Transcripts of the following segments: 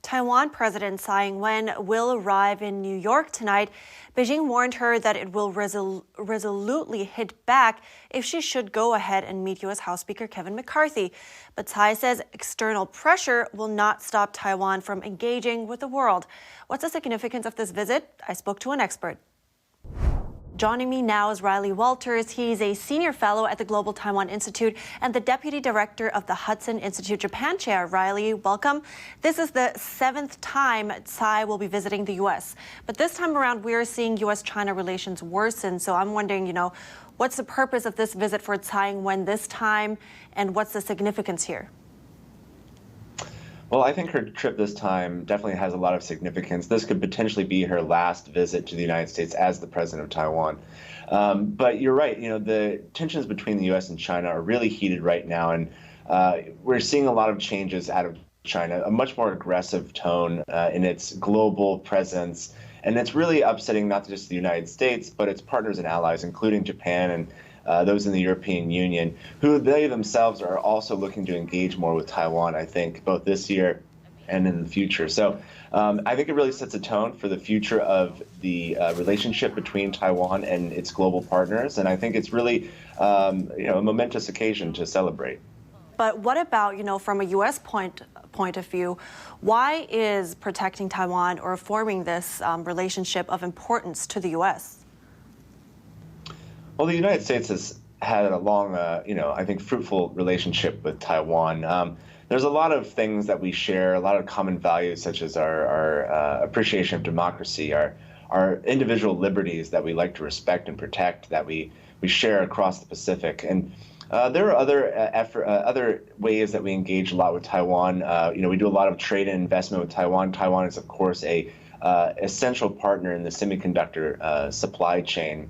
Taiwan President Tsai Yingwen will arrive in New York tonight. Beijing warned her that it will resolutely hit back if she should go ahead and meet U.S. House Speaker Kevin McCarthy. But Tsai says external pressure will not stop Taiwan from engaging with the world. What's the significance of this visit? I spoke to an expert. Joining me now is Riley Walters. He's a senior fellow at the Global Taiwan Institute and the deputy director of the Hudson Institute Japan Chair. Riley, welcome. This is the 7th time Tsai will be visiting the U.S. But this time around, we're seeing U.S.-China relations worsen. So I'm wondering, what's the purpose of this visit for Tsai Yingwen this time, and what's the significance here? Well, I think her trip this time definitely has a lot of significance. This could potentially be her last visit to the United States as the president of Taiwan. But you're right, the tensions between the U.S. and China are really heated right now, and we're seeing a lot of changes out of China, a much more aggressive tone in its global presence, and it's really upsetting not just the United States, but its partners and allies, including Japan and those in the European Union, who they themselves are also looking to engage more with Taiwan, I think, both this year and in the future. So I think it really sets a tone for the future of the relationship between Taiwan and its global partners. And I think it's really a momentous occasion to celebrate. But what about, from a U.S. point of view, why is protecting Taiwan or forming this relationship of importance to the U.S.? Well, the United States has had a long, I think, fruitful relationship with Taiwan. There's a lot of things that we share, a lot of common values, such as our appreciation of democracy, our individual liberties that we like to respect and protect, that we share across the Pacific. And there are other ways that we engage a lot with Taiwan. We do a lot of trade and investment with Taiwan. Taiwan is, of course, a essential partner in the semiconductor supply chain.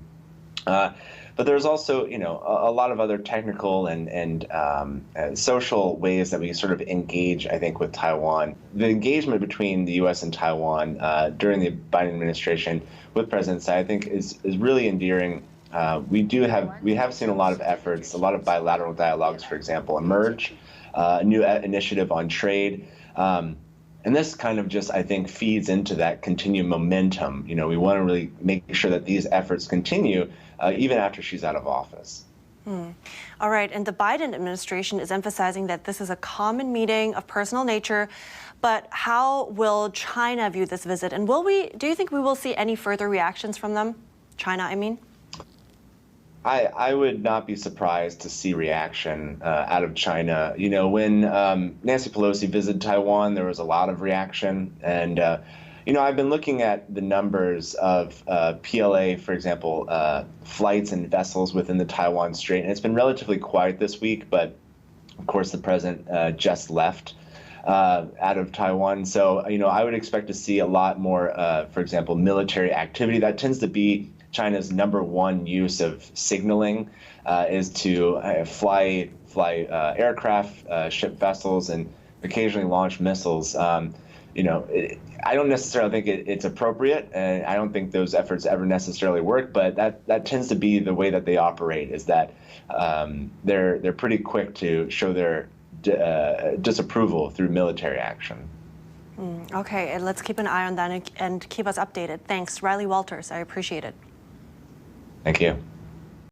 But there's also, a lot of other technical and social ways that we sort of engage, I think, with Taiwan. The engagement between the U.S. and Taiwan during the Biden administration with President Tsai, I think, is really endearing. We have seen a lot of efforts, a lot of bilateral dialogues, for example, emerge, a new initiative on trade. And this kind of just, I think, feeds into that continued momentum. We want to really make sure that these efforts continue even after she's out of office. All right. And the Biden administration is emphasizing that this is a common meeting of personal nature. But how will China view this visit? And do you think we will see any further reactions from them? China, I mean? I would not be surprised to see reaction out of China. When Nancy Pelosi visited Taiwan, there was a lot of reaction. And, I've been looking at the numbers of PLA, for example, flights and vessels within the Taiwan Strait. And it's been relatively quiet this week. But, of course, the president just left out of Taiwan. So, I would expect to see a lot more, for example, military activity. That tends to be China's #1 use of signaling is to fly aircraft, ship vessels, and occasionally launch missiles. I don't necessarily think it's appropriate, and I don't think those efforts ever necessarily work. But that tends to be the way that they operate. Is that they're pretty quick to show their disapproval through military action. Okay, and let's keep an eye on that and keep us updated. Thanks, Riley Walters. I appreciate it. Thank you.